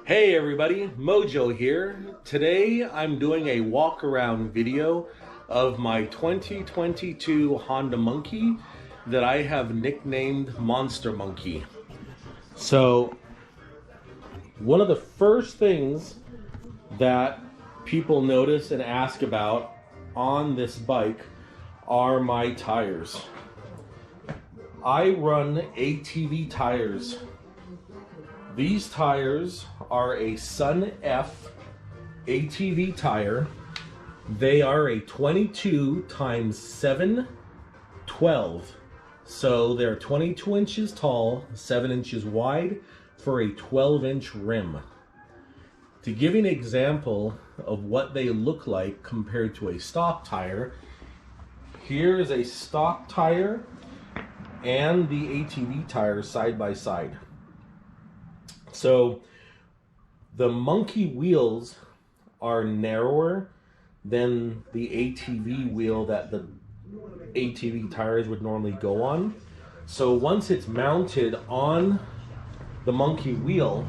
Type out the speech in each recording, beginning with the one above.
Hey everybody, Mojo here. Today I'm doing a walk around video of my 2022 Honda Monkey that I have nicknamed Monster Monkey. So one of the first things that people notice and ask about on this bike are my tires. I run ATV tires. These tires are a Sun F ATV tire. They are a 22 x 712. So they're 22 inches tall, 7 inches wide for a 12-inch rim. To give you an example of what they look like compared to a stock tire, here is a stock tire and the ATV tire side by side. So the Monkey wheels are narrower than the ATV wheel that the ATV tires would normally go on. So once it's mounted on the Monkey wheel,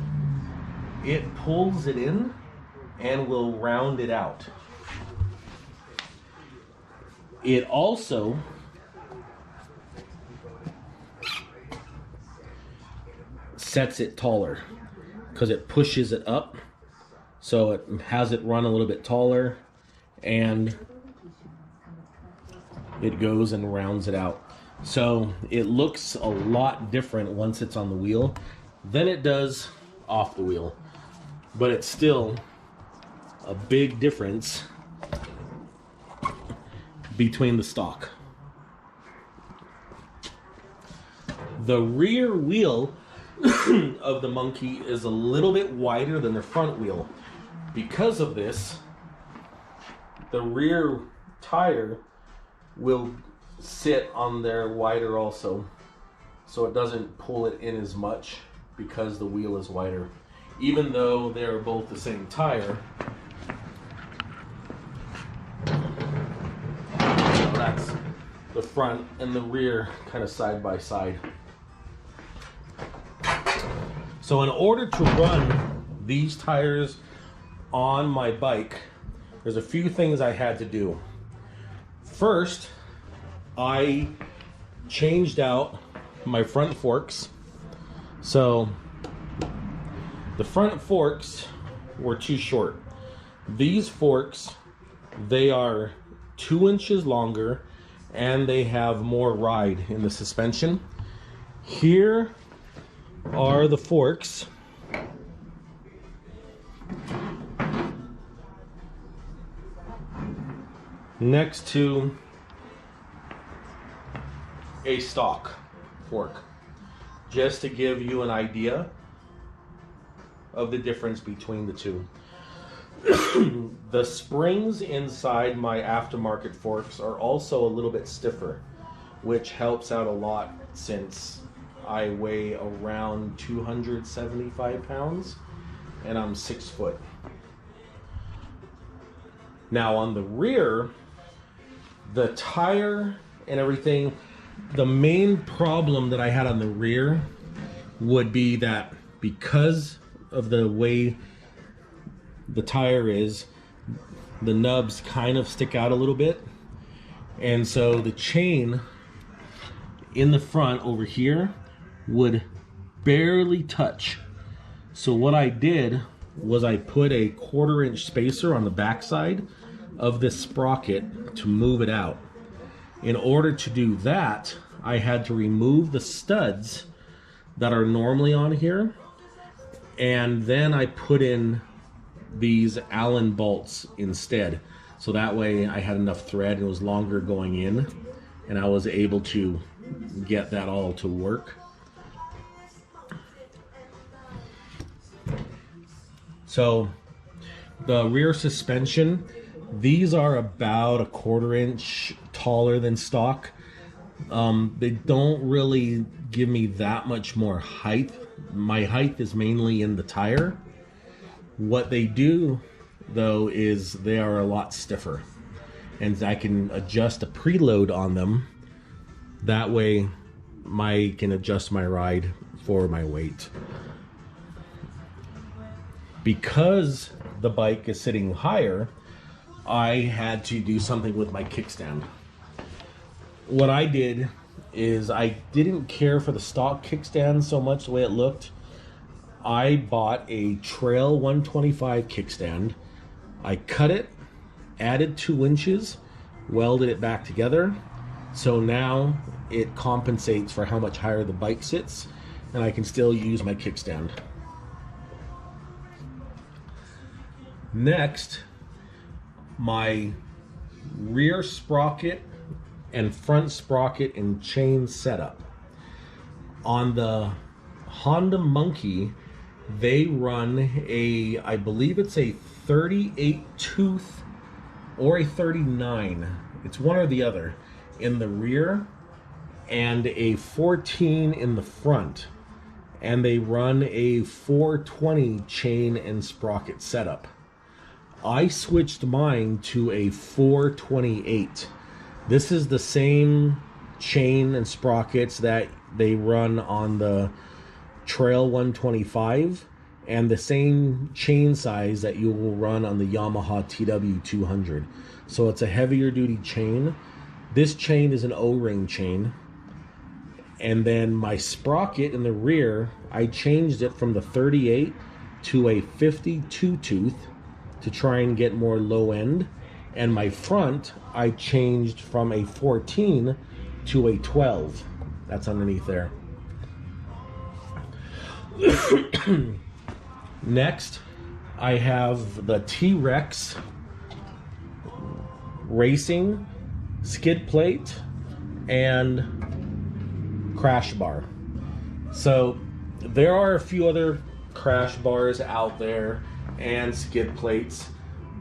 it pulls it in and will round it out. It also sets it taller because it pushes it up, so it has it run a little bit taller, and it goes and rounds it out. So it looks a lot different once it's on the wheel than it does off the wheel, but it's still a big difference between the stock. The rear wheel of the Monkey is a little bit wider than the front wheel. Because of this, the rear tire will sit on there wider also, so it doesn't pull it in as much because the wheel is wider. Even though they're both the same tire, so that's the front and the rear kind of side by side. So in order to run these tires on my bike, there's a few things I had to do. First, I changed out my front forks. So the front forks were too short. These forks, they are 2 inches longer and they have more ride in the suspension. Here are the forks. Next to a stock fork, just to give you an idea of the difference between the two. The springs inside my aftermarket forks are also a little bit stiffer, which helps out a lot since I weigh around 275 pounds and I'm 6 foot. Now on the rear, the tire and everything, the main problem that I had on the rear would be that because of the way the tire is, the nubs kind of stick out a little bit, and so the chain in the front over here would barely touch. So what I did was I put a 1/4 inch spacer on the backside of this sprocket to move it out. In order to do that, I had to remove the studs that are normally on here, and then I put in these Allen bolts instead. So that way I had enough thread and it was longer going in, and I was able to get that all to work. So the rear suspension, these are about a 1/4 inch taller than stock. They don't really give me that much more height. My height is mainly in the tire. What they do though is they are a lot stiffer, and I can adjust a preload on them. That way I can adjust my ride for my weight. Because the bike is sitting higher, I had to do something with my kickstand. What I did is I didn't care for the stock kickstand so much the way it looked. I bought a Trail 125 kickstand. I cut it, added 2 inches, welded it back together. So now it compensates for how much higher the bike sits, and I can still use my kickstand. Next, my rear sprocket and front sprocket and chain setup. On the Honda Monkey, they run a, I believe it's a 38 tooth or a 39. It's one or the other in the rear and a 14 in the front. And they run a 420 chain and sprocket setup. I switched mine to a 428. This is the same chain and sprockets that they run on the Trail 125 and the same chain size that you will run on the Yamaha TW200. So it's a heavier duty chain. This chain is an O-ring chain. And then my sprocket in the rear, I changed it from the 38 to a 52 tooth to try and get more low end. And my front, I changed from a 14 to a 12. That's underneath there. Next, I have the T-Rex Racing skid plate and crash bar. So there are a few other crash bars out there and skid plates,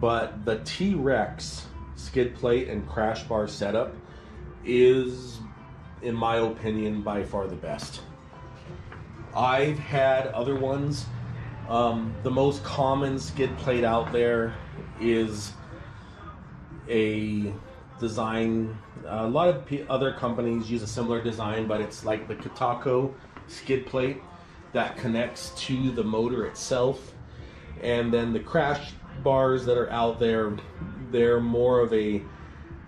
but the T-Rex skid plate and crash bar setup is, in my opinion, by far the best. I've had other ones. The most common skid plate out there is a design. A lot of other companies use a similar design, but it's like the Kitako skid plate that connects to the motor itself. And then the crash bars that are out there, they're more of a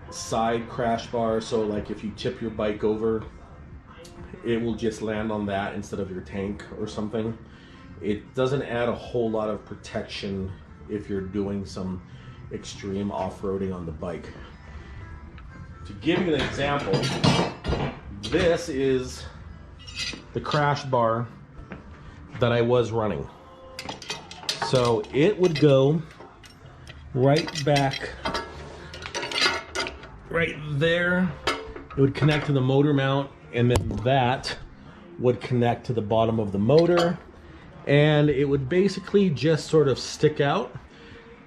side crash bar. So like if you tip your bike over, it will just land on that instead of your tank or something. It doesn't add a whole lot of protection if you're doing some extreme off-roading on the bike. To give you an example, this is the crash bar that I was running. So it would go right back, right there. It would connect to the motor mount, and then that would connect to the bottom of the motor, and it would basically just sort of stick out.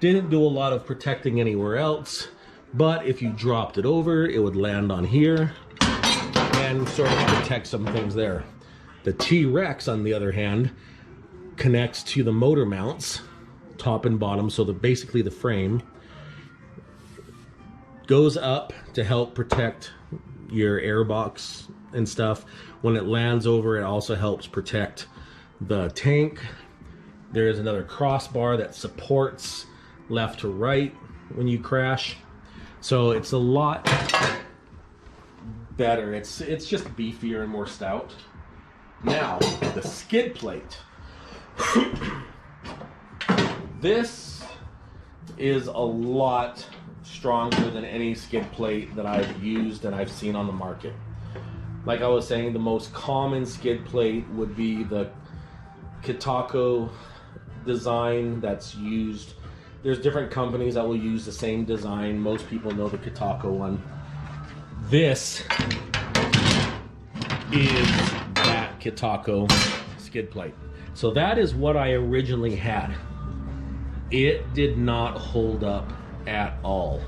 Didn't do a lot of protecting anywhere else, but if you dropped it over, it would land on here and sort of protect some things there. The T-Rex, on the other hand, connects to the motor mounts, top and bottom, so basically the frame goes up to help protect your airbox and stuff. When it lands over, it also helps protect the tank. There is another crossbar that supports left to right when you crash. So it's a lot better. It's just beefier and more stout. Now, the skid plate. This is a lot stronger than any skid plate that I've used and I've seen on the market. Like I was saying, the most common skid plate would be the Kitako design that's used. There's different companies that will use the same design. Most people know the Kitako one. This is that Kitako skid plate. So that is what I originally had. It did not hold up at all.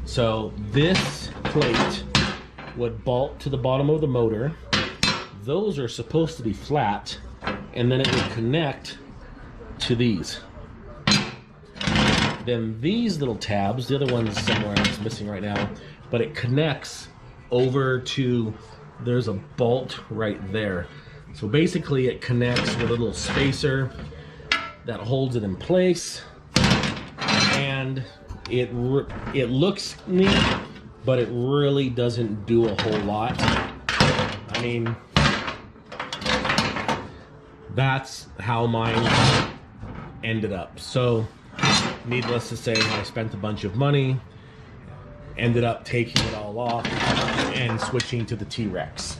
So this plate would bolt to the bottom of the motor. Those are supposed to be flat, and then it would connect to these. Then these little tabs, the other one's somewhere it's missing right now, but it connects over to, there's a bolt right there. So basically it connects with a little spacer that holds it in place, and it looks neat, but it really doesn't do a whole lot. I mean, that's how mine ended up. So needless to say, I spent a bunch of money, ended up taking it all off and switching to the T-Rex.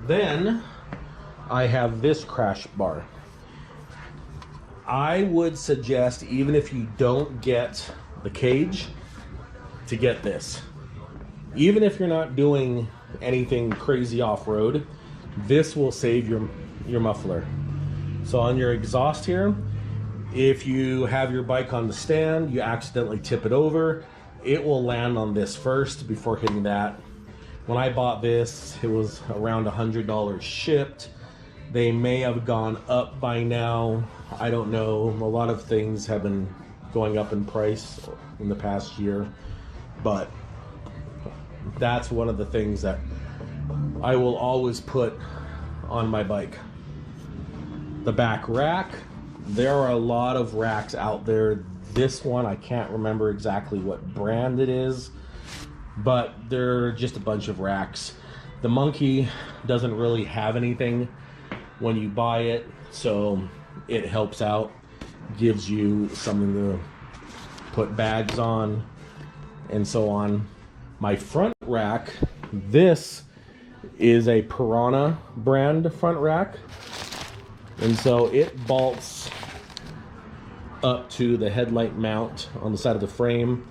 Then I have this crash bar. I would suggest, even if you don't get the cage, to get this. Even if you're not doing anything crazy off-road, this will save your muffler. So on your exhaust here, if you have your bike on the stand, you accidentally tip it over, it will land on this first before hitting that. When I bought this, it was around $100 shipped. They may have gone up by now. I don't know. A lot of things have been going up in price in the past year, but that's one of the things that I will always put on my bike. The back rack, there are a lot of racks out there. This one, I can't remember exactly what brand it is, but they're just a bunch of racks. The Monkey doesn't really have anything when you buy it, so it helps out, gives you something to put bags on and so on. My front rack, this is a Piranha brand front rack, and so it bolts up to the headlight mount on the side of the frame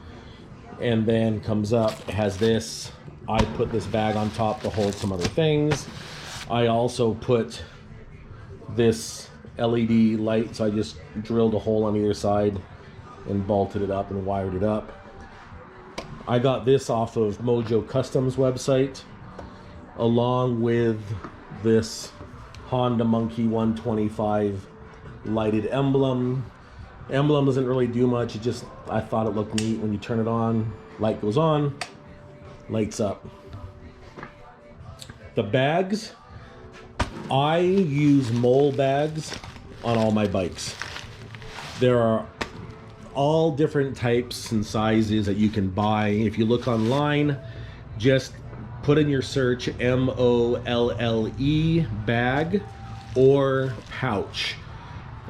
and then comes up. It has this. I put this bag on top to hold some other things. I also put this LED light, so I just drilled a hole on either side and bolted it up and wired it up. I got this off of MOJO Customs website, along with this Honda Monkey 125 lighted emblem. Emblem doesn't really do much, it just, I thought it looked neat. When you turn it on, light goes on, lights up. The bags, I use mole bags on all my bikes. There are all different types and sizes that you can buy. If you look online, just put in your search MOLLE bag or pouch,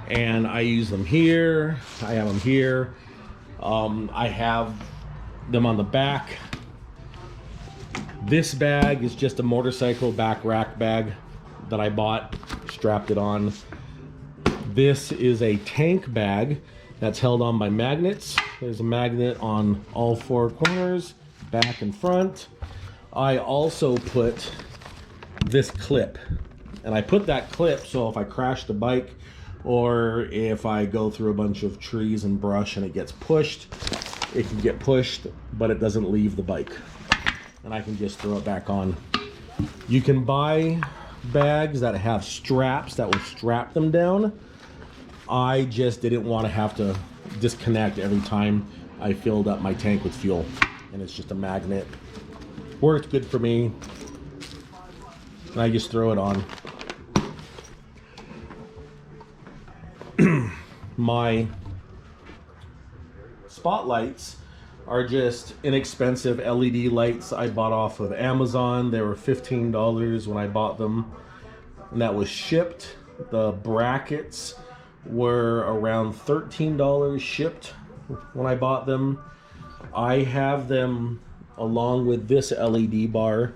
and I use them here. I have them here. I have them on the back. This bag is just a motorcycle back rack bag that I bought, strapped it on. This is a tank bag that's held on by magnets. There's a magnet on all four corners, back and front. I also put this clip, and I put that clip so if I crash the bike or if I go through a bunch of trees and brush and it gets pushed, it can get pushed, but it doesn't leave the bike, and I can just throw it back on. You can buy bags that have straps that will strap them down. I just didn't want to have to disconnect every time I filled up my tank with fuel, and it's just a magnet. Worked good for me, and I just throw it on. My spotlights are just inexpensive LED lights I bought off of Amazon. They were $15 when I bought them, and that was shipped. The brackets were around $13 shipped when I bought them. I have them along with this LED bar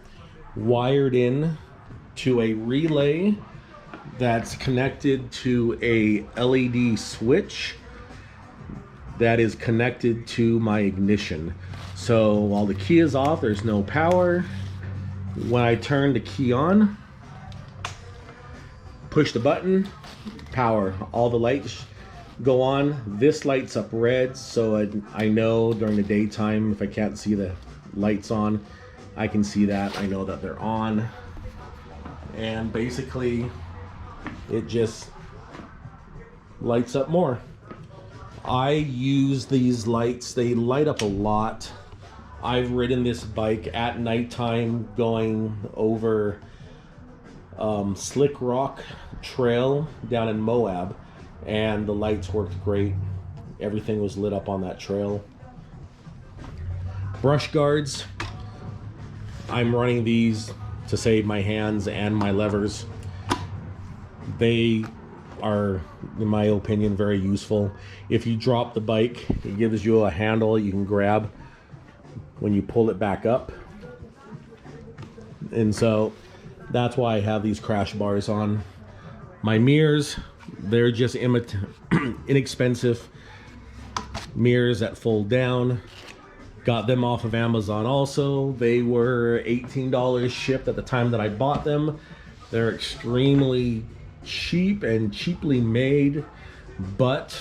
wired in to a relay that's connected to a LED switch that is connected to my ignition. So while the key is off, there's no power. When I turn the key on, push the button, power. All the lights go on. This lights up red, so I know during the daytime if I can't see the lights on, I can see that. I know that they're on. And basically it just lights up more. I use these lights. They light up a lot. I've ridden this bike at nighttime going over Slick Rock Trail down in Moab, and the lights worked great. Everything was lit up on that trail. Brush guards, I'm running these to save my hands and my levers. They are, in my opinion, very useful. If you drop the bike, it gives you a handle you can grab when you pull it back up. And so that's why I have these crash bars on. My mirrors, they're just inexpensive mirrors that fold down. Got them off of Amazon also. They were $18 shipped at the time that I bought them. They're extremely cheap and cheaply made, but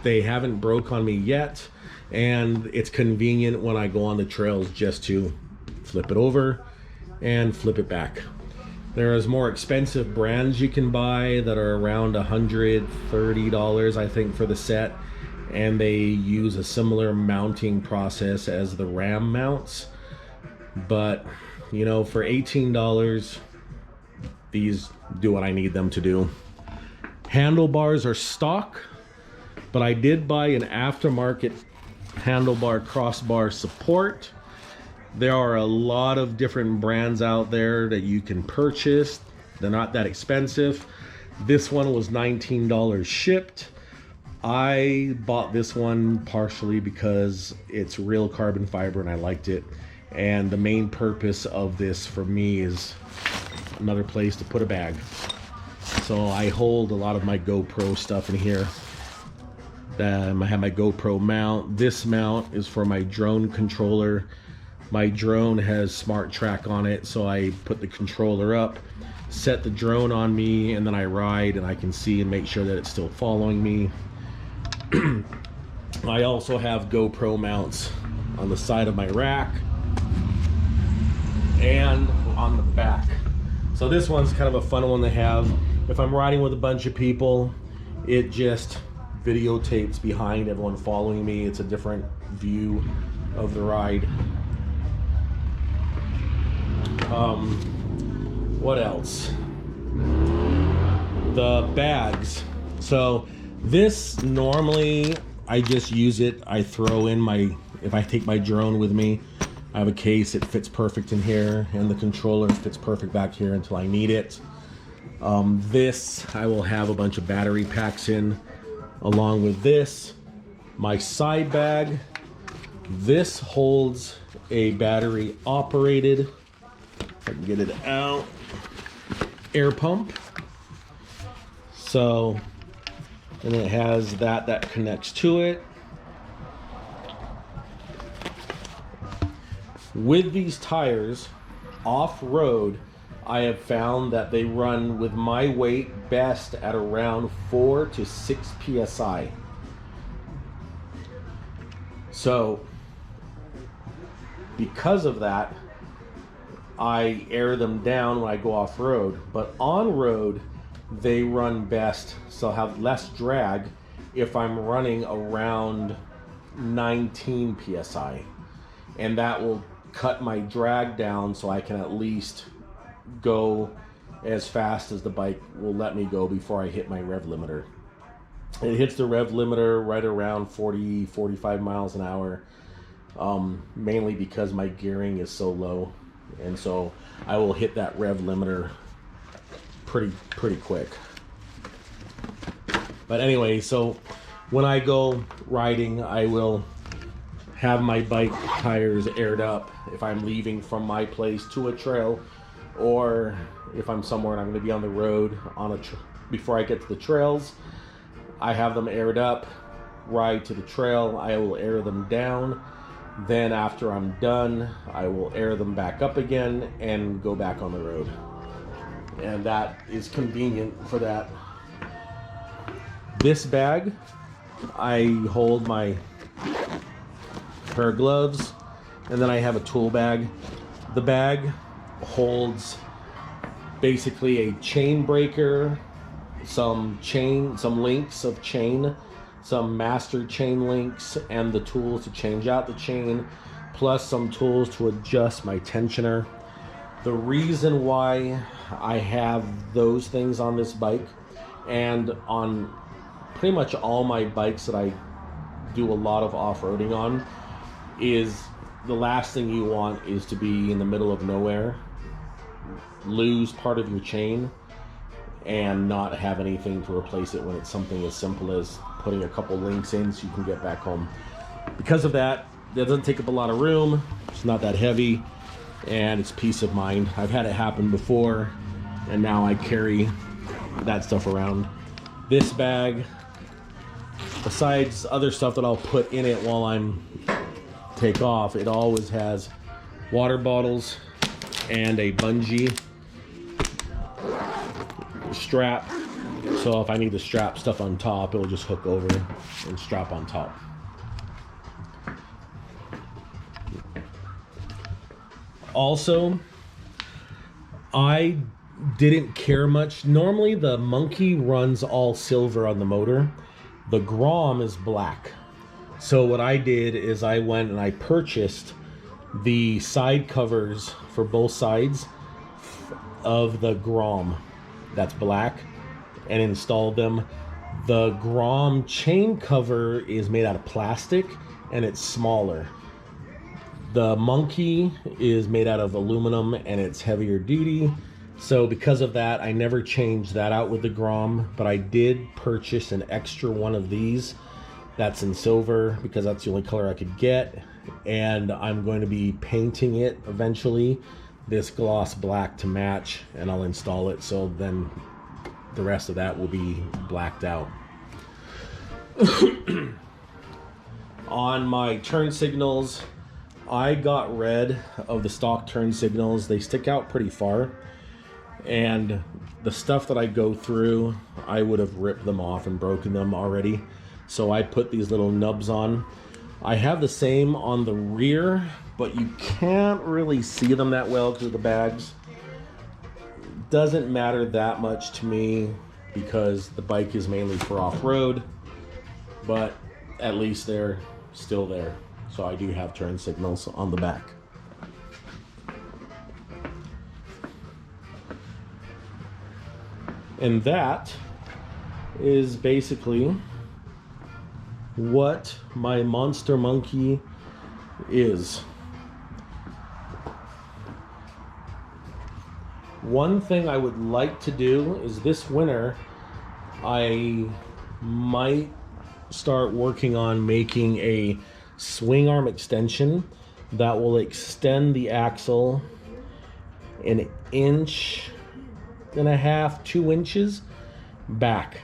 they haven't broke on me yet, and it's convenient when I go on the trails just to flip it over and flip it back. There's more expensive brands you can buy that are around $130, I think, for the set, and they use a similar mounting process as the Ram mounts. But you know, for $18, these do what I need them to do. Handlebars are stock, but I did buy an aftermarket handlebar crossbar support. There are a lot of different brands out there that you can purchase. They're not that expensive. This one was $19 shipped. I bought this one partially because it's real carbon fiber and I liked it. And the main purpose of this for me is another place to put a bag. So I hold a lot of my GoPro stuff in here. I have my GoPro mount. This mount is for my drone controller. My drone has smart track on it, so I put the controller up, set the drone on me, and then I ride and I can see and make sure that it's still following me. I also have GoPro mounts on the side of my rack and on the back. So this one's kind of a fun one to have. If I'm riding with a bunch of people, it just videotapes behind everyone following me. It's a different view of the ride. What else? The bags. So this, normally I just use it, I throw in my, if I take my drone with me, I have a case, it fits perfect in here, and the controller fits perfect back here until I need it. This, I will have a bunch of battery packs in, along with this. My side bag, this holds a battery operated, if I can get it out, air pump. So, and it has that connects to it. With these tires, off-road, I have found that they run with my weight best at around 4 to 6 PSI. So, because of that, I air them down when I go off-road, but on-road, they run best, so I'll have less drag if I'm running around 19 PSI. And that will cut my drag down so I can at least go as fast as the bike will let me go before I hit my rev limiter. It hits the rev limiter right around 40-45 miles an hour, mainly because my gearing is so low, and so I will hit that rev limiter pretty quick. But anyway, so when I go riding, I will have my bike tires aired up if I'm leaving from my place to a trail, or if I'm somewhere and I'm going to be on the road on before I get to the trails, I have them aired up. Ride to the trail, I will air them down. Then after I'm done, I will air them back up again and go back on the road. And that is convenient for that. This bag, I hold my pair of gloves, and then I have a tool bag. The bag holds basically a chain breaker, some links of chain, some master chain links, and the tools to change out the chain, plus some tools to adjust my tensioner. The reason why I have those things on this bike, and on pretty much all my bikes that I do a lot of off-roading on, is the last thing you want is to be in the middle of nowhere, lose part of your chain, and not have anything to replace it when it's something as simple as putting a couple links in so you can get back home. Because of that, it doesn't take up a lot of room, it's not that heavy, and it's peace of mind. I've had it happen before, and now I carry that stuff around. This bag, besides other stuff that I'll put in it while I'm take off, it always has water bottles and a bungee strap, so if I need to strap stuff on top, it'll just hook over and strap on top. Also, I didn't care much. Normally the Monkey runs all silver on the motor. The Grom is black. So what I did is I went and I purchased the side covers for both sides of the Grom that's black and installed them. The Grom chain cover is made out of plastic and it's smaller. The Monkey is made out of aluminum and it's heavier duty. So because of that, I never changed that out with the Grom, but I did purchase an extra one of these that's in silver because that's the only color I could get, and I'm going to be painting it eventually this gloss black to match, and I'll install it so then the rest of that will be blacked out. On my turn signals, I got rid of the stock turn signals. They stick out pretty far, and the stuff that I go through, I would have ripped them off and broken them already. So I put these little nubs on. I have the same on the rear, but you can't really see them that well because of the bags. Doesn't matter that much to me because the bike is mainly for off-road, but at least they're still there. So I do have turn signals on the back. And that is basically what my Monster Monkey is. One thing I would like to do is this winter I might start working on making a swing arm extension that will extend the axle an inch and a half, 2 inches back.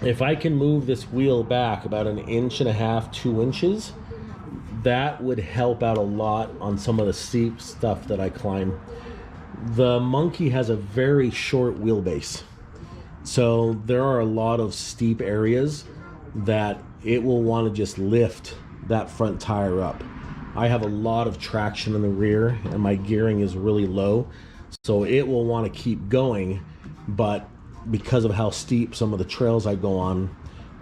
If I can move this wheel back about an inch and a half, 2 inches, that would help out a lot on some of the steep stuff that I climb. The Monkey has a very short wheelbase, so there are a lot of steep areas that it will want to just lift that front tire up. I have a lot of traction in the rear and my gearing is really low, so it will want to keep going, but because of how steep some of the trails I go on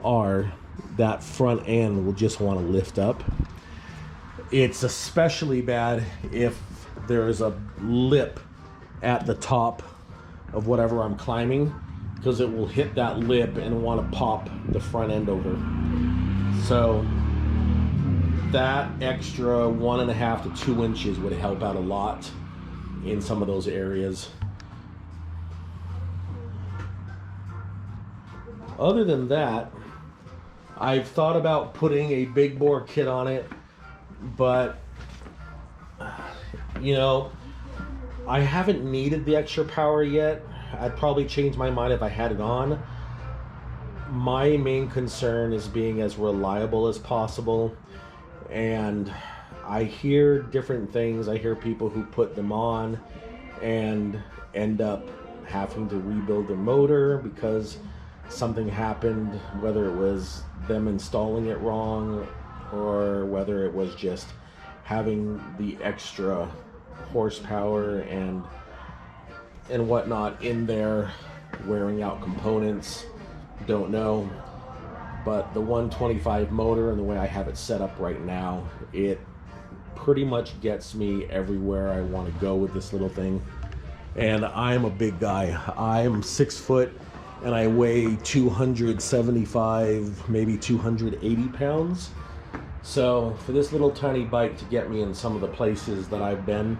are, that front end will just want to lift up. It's especially bad if there's a lip at the top of whatever I'm climbing, because it will hit that lip and want to pop the front end over. So that extra 1.5 to 2 inches would help out a lot in some of those areas. Other than that, I've thought about putting a big bore kit on it, but you know, I haven't needed the extra power yet. I'd probably change my mind if I had it on. My main concern is being as reliable as possible, and I hear different things. I hear people who put them on and end up having to rebuild their motor because something happened, whether it was them installing it wrong or whether it was just having the extra horsepower and whatnot in there, wearing out components. Don't know, but the 125 motor and the way I have it set up right now, it pretty much gets me everywhere I want to go with this little thing. and I'm a big guy. I'm 6 foot and I weigh 275, maybe 280 pounds. So for this little tiny bike to get me in some of the places that I've been,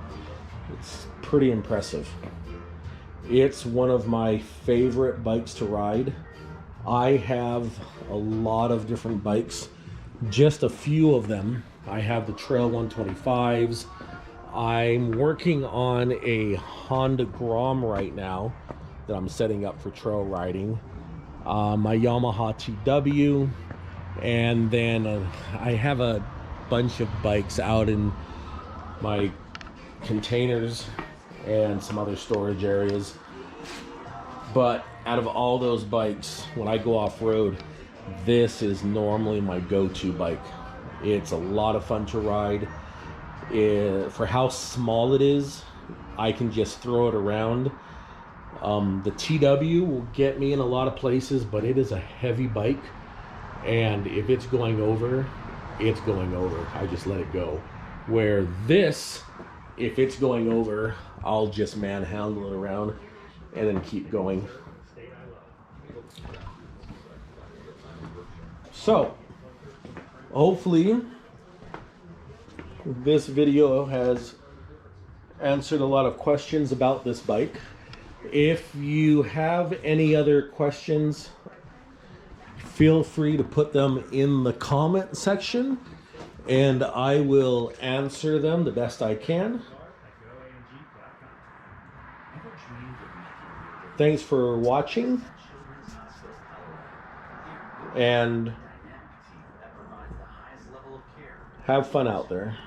it's pretty impressive. It's one of my favorite bikes to ride. I have a lot of different bikes, just a few of them. I have the Trail 125s. I'm working on a Honda Grom right now that I'm setting up for trail riding. My Yamaha TW, and then I have a bunch of bikes out in my containers and some other storage areas. But out of all those bikes, when I go off-road, this is normally my go-to bike. It's a lot of fun to ride. For how small it is, I can just throw it around. The TW will get me in a lot of places, but it is a heavy bike, and if it's going over, it's going over. I just let it go. Where this, if it's going over, I'll just manhandle it around and then keep going. So hopefully this video has answered a lot of questions about this bike. If you have any other questions, feel free to put them in the comment section and I will answer them the best I can. Thanks for watching, and have fun out there.